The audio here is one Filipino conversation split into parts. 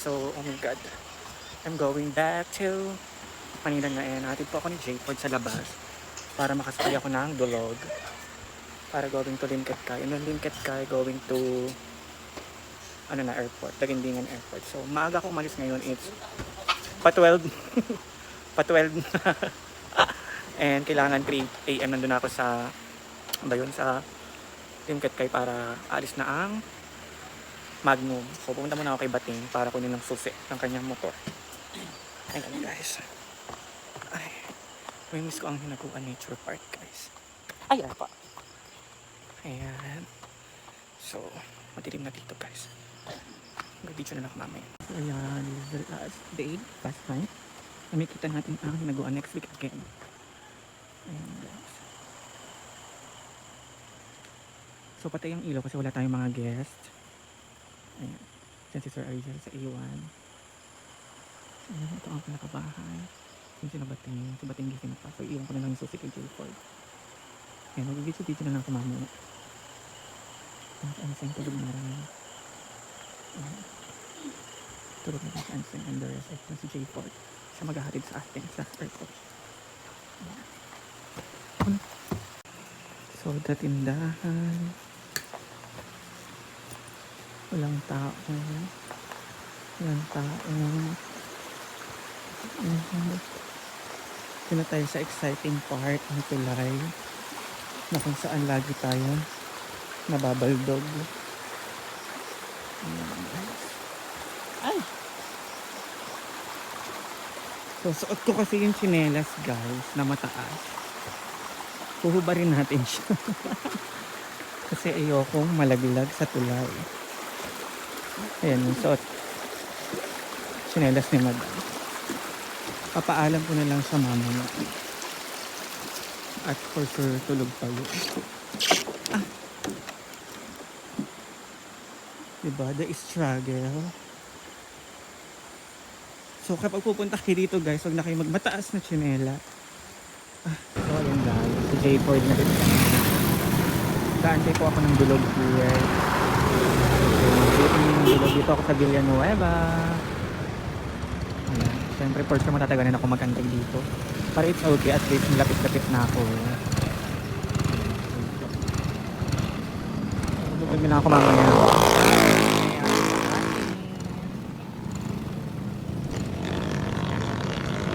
So, oh my god. I'm going back to Manila ngayon. Hatid po ako ni Jayford sa labas para makasakay ako ng Dulog. Para going to Linkatcay. And then Linkatcay going to airport. Daguindingan Airport. So, maaga ako umalis ngayon. It's pa-12. Pa-12 and kailangan 3 AM nandun ako sa sa Linkatcay para alis na ang Magnum. So, pumunta muna ako kay Bating para kunin ng susi ng kanyang motor. Ayan guys. Ay, may miss ko ang Hinaguan Nature Park guys. Ayan pa. Ayan. So, madilim na dito guys. Mag-video na lang mamaya. So, ayan. This is the last day. Last night. Nakikita natin ang Hinaguan next week again. Ayan guys. So, patay ang ilaw kasi wala tayong mga guest. Ayan. Diyan si Sir Ariel sa A1. Ayan, ito ang pinakabahay. Yung sinabating. So, bating gising na pa. So, iwan ko na lang yung susi kay Jayford. Ayan, mag-video na lang sa mamaya. Ang sayang tulog na rin. Ayan. Tulog na rin si Anseng and the rest of si Jayford. Siya maghahatid sa atin sa airport. Ayan. So, datindahan. Walang tao. Walang tao. Ito na tayo sa exciting part ng tulay na kung saan lagi tayo nababaldog. Ay! So, suot ko kasi yung tsinelas guys na mataas. Huhubarin natin siya. Kasi ayokong malaglag sa tulay. Ayan yung suot. Tsinelas ni Madam. Papaalam ko na lang sa mama niya. At for sure, tulog pa yun. Ah! Diba? The struggle. So, kapag pupunta kayo dito guys, huwag na kayo magmataas na tsinela. Ah, so, ayan guys. Si Jayford na rin. Kaantay po ako ng Dulog here. Dito ako sa Villanueva. Ayan. Siyempre, for sure matatagalan ako magantay dito. Para it's okay, at least lapit-lapit na ako. Bugod na ako mamaya.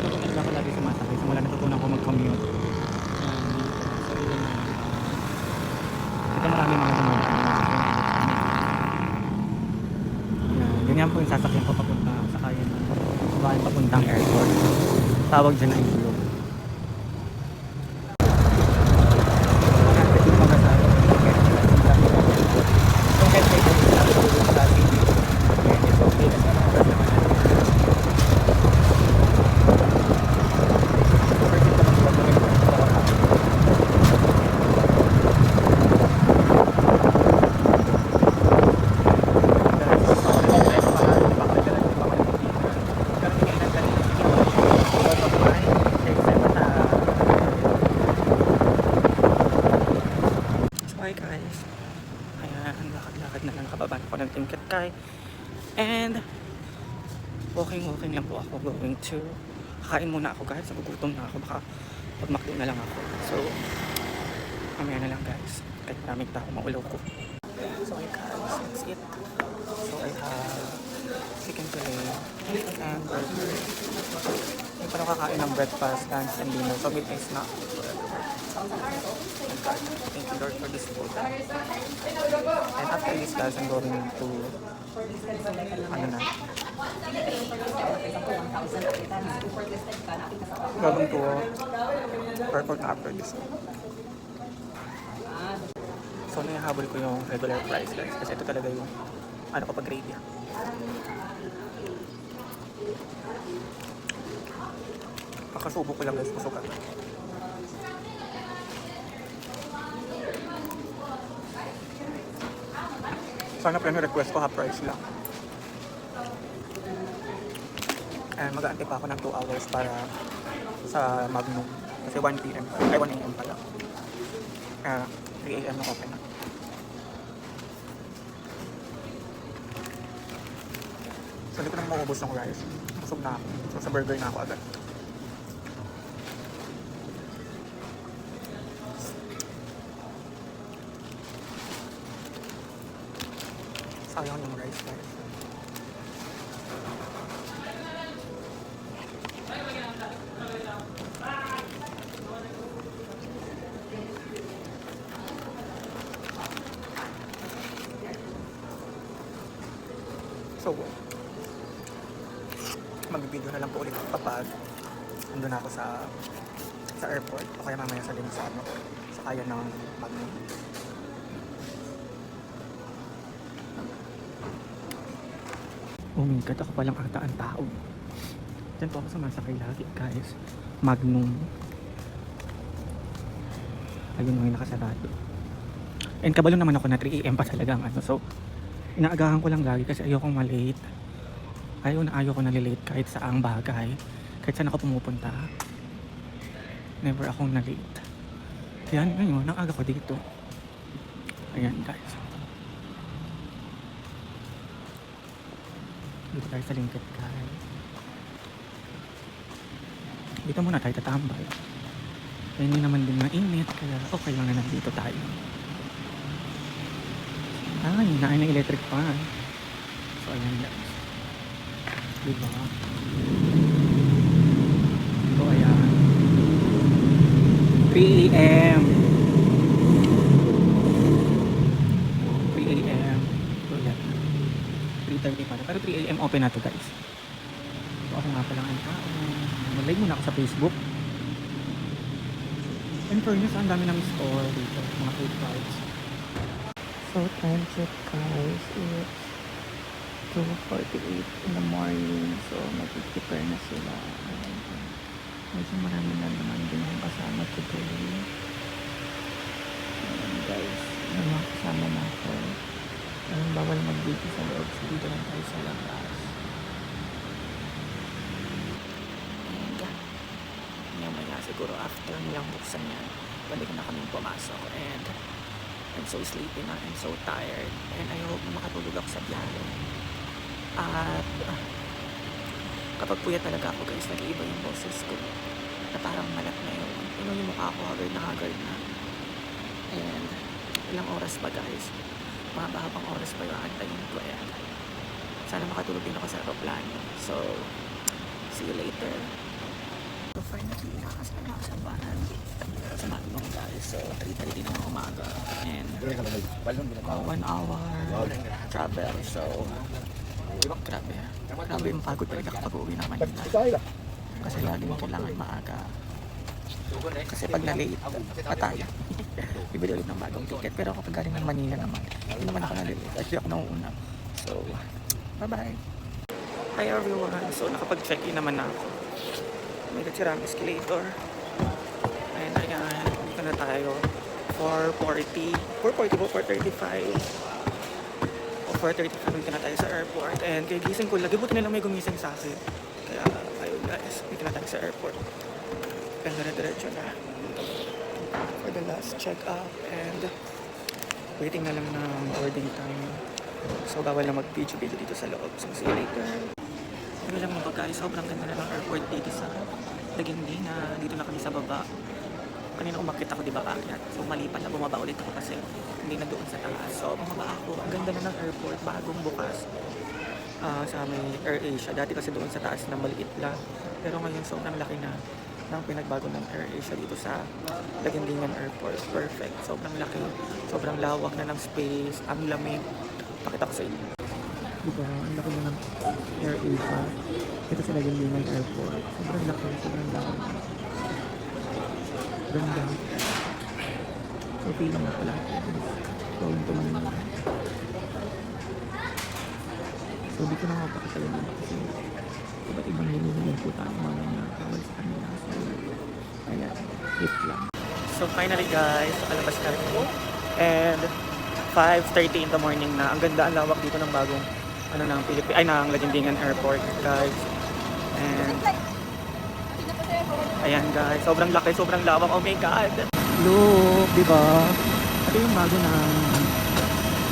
Ito ako lagi sumasakay. Simula natutunan ko mag-commute. Ito marami mga dumadaan. Ganyan po yung sasakyan ko papunta sa kaya na bahay papuntang airport. Tawag dyan ay Dulog. Hi guys. Ayan, lakad-lakad na lang, nakababa ako ng Linkatcay. And walking lang po ako, going to kakain muna ako guys, nagugutom na ako, baka pagmakdo na lang ako. So mamaya na lang guys, kahit maraming tao maulaw ko. So hi guys, that's it. So I have chicken fillet and burger. Hindi pa nakakain ng breakfast, lunch, and dinner, so midday snack. Thank you Lord for this food. And after this guys, I'm going to going to airport na after this. So nahahabol ko yung regular price guys kasi ito talaga yung pag grade yan. Kakasubo ko lang guys, kusuka. Sana pa yung request ko, half price lang. And mag-aantay pa ako ng 2 hours para sa Magnum. Kasi 1 PM, ay 1 AM pala. 3 AM na open na. Hindi ko na maubos ng rice. Busog na ako. So sa burger na ako agad. Sayang yung rice guys. So, mag-video na lang po ulit kapag andun ako sa airport o kaya mamaya sa Linsano sa kaya ng Magno. Oh my God, ako palang ata ang tao. Diyan po ako sumasakay lagi guys. Magnum. Ayun yung nakasarado. And kabalo naman ako na 3 AM pa talaga ang ano. So, inaagahan ko lang lagi kasi ayokong malate. Ayoko na late kahit saang bagay. Kahit saan ako pumupunta. Never akong na-late. Yan, ngayon, ang aga ko dito. Ayan guys. Dito tayo sa Lingkit guys. Dito muna tayo tatambay. Kaya hindi naman din mainit. Kaya okay lang na nandito tayo. Ay, naay ng electric fan. So ayan guys. Diba? So ayan. 3 AM. 3 AM. So yan. 3:30 pa na. Pero 3 AM open na to guys. So ako nga pala ang tao. Mag-live muna ako sa Facebook. In fairness, ang dami ng store dito. Mga food cards. So time check guys. It's 2:48 in the morning. So mag-prepare na sila. Medyo marami na naman din yung kasama today. Guys, may mga kasama na ako. Bawal mag-video sa loob. So dito lang tayo sa labas. Mamaya siguro after nilang buksan yan, pwede ko na kaming pumasok. And I'm so sleepy na. I'm so tired. And I hope na makatulog ako sa biyahe. At kapag puyat talaga ako guys, nag-iiba yung boses ko. Na parang malat na yun. Yung mukha ko haggard na. And ilang oras pa guys. Mahaba-habang oras pa yung antayin ko. And sana makatulog din ako sa aeroplano. So, see you later. So finally, nakasama na ako sa bahan. Sa Magnum guys. So, 3:30 na umaga. And 1 hour travel. So, grabe yung pagod talaga kapag uwi ng Manila. Kasi laging kailangan maaga. Kasi pag na-late, patay. Bibili ulit ng bagong ticket. Pero kapag galing ng Manila naman, hindi naman ako na-late. Actually ako nauuna. So, bye-bye. Hi everyone. So, nakapag-check-in naman na ako. May nagsirang escalator. And ayan, dito na tayo. 4:40 po, 4:35. 4:35 dito na tayo sa airport. And kaya gising ko, lagi buti na lang may gumising sa akin. Kaya ayun guys, dito na tayo sa airport. Kaya dire-diretso na for the last check-up. And waiting na lang ng boarding time. So bawal na mag-video dito sa loob. So see you later. Ano lang mga guys, sobrang ganda na ng airport dito sa Lagindina. Dito na kami sa baba. Kanina umakit ako, di ba, kaakyat. So malipat na, bumaba ulit ako kasi hindi na doon sa taas. So bumaba ako. Ang ganda na ng airport, bagong bukas. Sa may AirAsia. Dati kasi doon sa taas na maliit lang. Pero ngayon sobrang laki na ng pinagbago ng AirAsia dito sa Lagindingan Airport. Perfect. Sobrang laki. Sobrang lawak na ng space. Ang lamig. Pakita ko sa inyo. Diba? Ang laki na ng AirAsia. Ito sa Lagindingan Airport. Sobrang laki. Sobrang lawak. Ganda. So, feeling na pala. Going to Manila. So, dito na ako pakitalaga kasi iba't ibang linuhin po tayo mga na kawal sa kanila. So, kaya, hit lang. So, finally guys, nakalabas na rin po. And 5:30 in the morning na. Ang ganda, ang lawak dito ng bagong ng ng Lagindingan Airport, guys. And ayan guys, sobrang laki, sobrang lawak. Oh my God! Look, di ba? Ito yung bago ng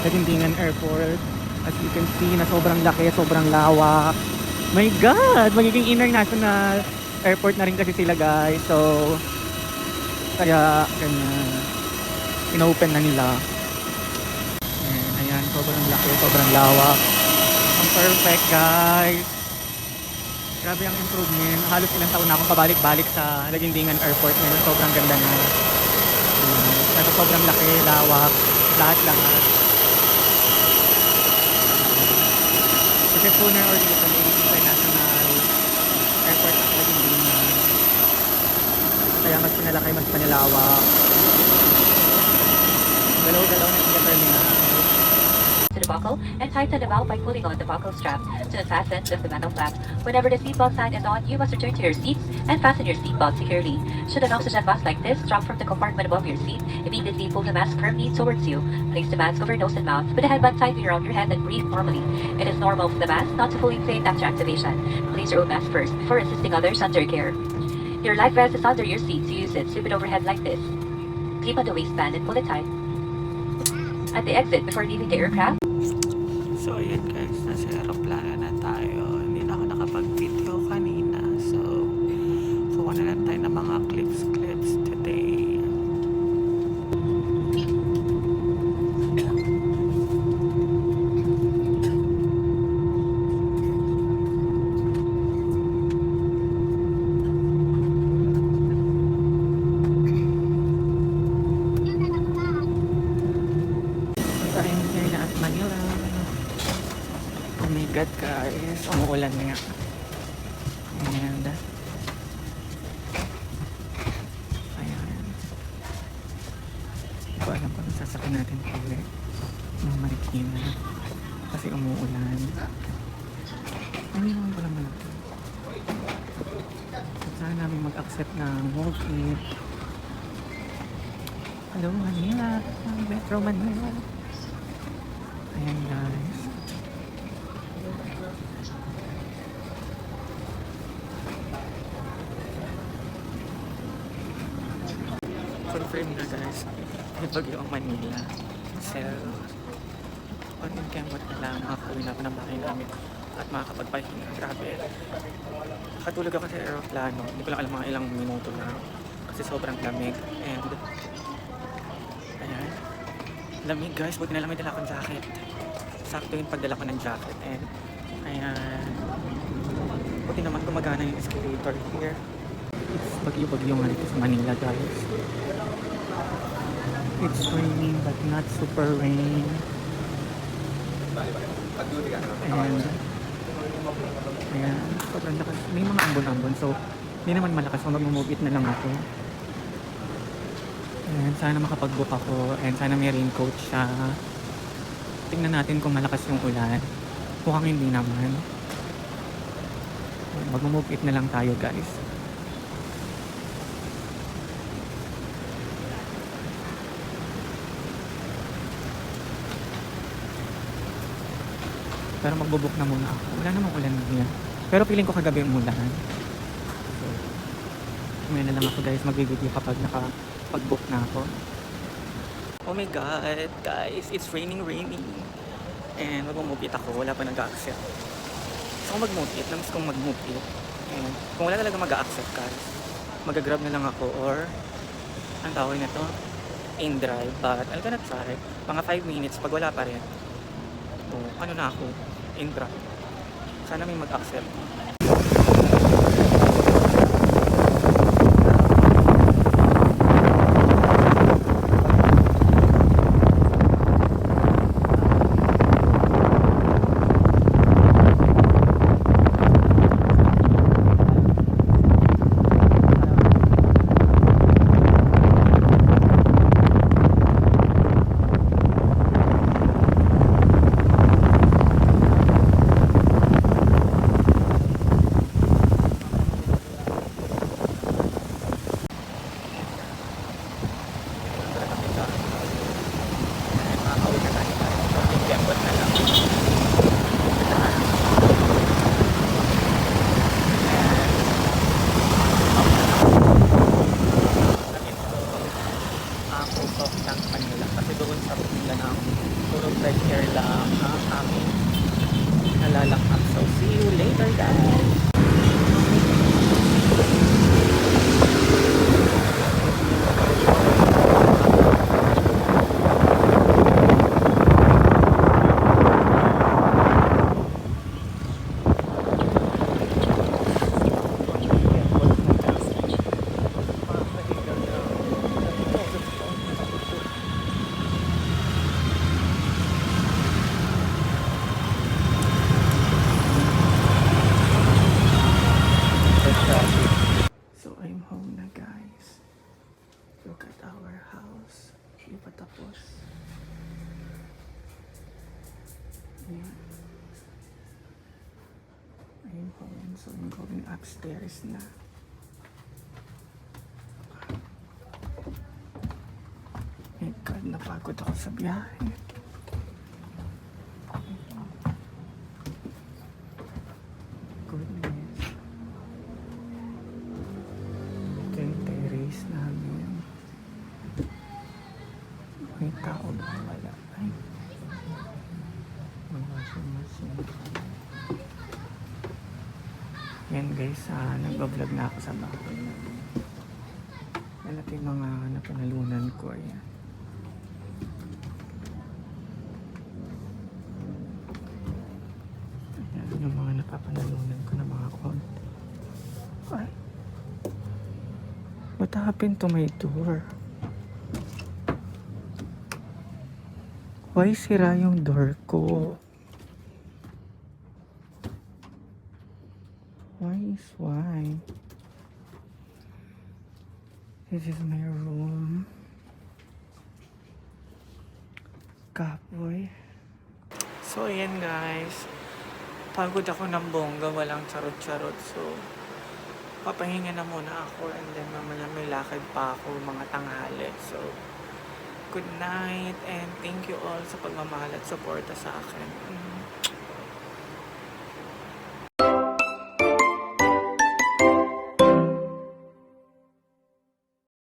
Lagindingan Airport. As you can see na sobrang laki, sobrang lawak. My God! Magiging international airport na rin kasi sila guys. So, kaya ganyan. Inopen na nila. Ayan, sobrang laki, sobrang lawak. Ang perfect guys. Grabe ang improvement. Halos ilang taon na akong pabalik-balik sa Lagindingan Airport ngayon. Sobrang ganda na. Pero sobrang laki, lawak, lahat-lahat. Kasi sooner or later, may international airport ang Lagindingan. Kaya mas pinalaki, mas panilawak. Dalaw-dalaw na yung terminal. To the buckle and tighten the belt by pulling on the buckle strap to unfasten of the metal flaps. Whenever the seatbelt sign is on, you must return to your seats and fasten your seatbelt securely. Should an oxygen mask like this drop from the compartment above your seat, immediately pull the mask firmly towards you. Place the mask over nose and mouth with a headband tightly around your head and breathe normally. It is normal for the mask not to fully inflate after activation. Place your own mask first before assisting others under care. Your life vest is under your seat, so use it. Sweep it overhead like this. Clip on the waistband and pull it tight. At the exit before leaving the aircraft, So ayan guys, nasa aeroplano na tayo. Hindi na ako nakapag-video kanina. So, kuha na lang tayo ng mga clips today. Tayo ngayon na at Manila. Oh my God guys, umuulan nga. And ayan. Hindi ko alam kung sasakyan natin ulit ng Marikina kasi umuulan. Ano naman pala man ito? Saan namin mag-accept ng walk-in. Hello Manila, Metro Manila. Ayan guys. Confirm na guys, may bagyo ang Manila. So, on campot na lang, makakauwi na ako ng bahay namin at makakapagpahinga. Grabe. Nakatulog ako sa aeroplano. Hindi ko lang alam mga ilang minuto na kasi sobrang lamig. And, ayan. Lamig guys, buti na lang may dala akong jacket. Sakto yung pagdala ko ng jacket. And, ayan. Buti naman gumagana yung escalator here. It's bagyo-bagyo nga dito sa Manila guys. It's raining but not super rain. And ayan, sobrang lakas. May mga ambon-ambon so hindi naman malakas so mag-move it na lang ako. And sana makapag-book ako and sana may raincoat siya. Tingnan natin kung malakas yung ulan. Mukhang hindi naman. Mag-move it na lang tayo guys. Pero magbubuk na muna ako. Wala namang ulan niya. Pero feeling ko kagabi umulan. So, ngayon na lang ako guys. Mag-video kapag nakapag-book na ako. Oh my God, guys. It's raining. And mag-move it ako. Wala pa nag-accept. So kung mag-move it, lamis kong mag-move it. And kung wala talaga mag-accept guys, mag-grab na lang ako or ang tawag na to, in-drive. But I'm gonna try. Mga 5 minutes pag wala pa rin. So, ano na ako? In-drive. Sana may mag-accept. babalak up. So, see you later, guys! So, I'm home na, guys. Look at our house. Hindi pa tapos. Ayan. I'm home. So, I'm going upstairs na. My God, napagod ako sa biyahe. Goodness. Ito yung terrace namin. May tao ba? Wala. Ay. Washing machine. Yan guys, nagbablog na ako sa bahay namin. Yan natin yung mga napanalunan ko. Ayan. Ayan yung mga napapanalunan ko na mga konti. Ay. What happened to my door? Why sira yung door ko? Why? This is my room. Kapoy. So, ayan guys. Pagod ako ng bongga. Walang charot-charot. So, papahinga na muna ako. And then, mamaya may lakad pa ako mga tanghali. So, good night. And thank you all sa pagmamahal at suporta sa akin.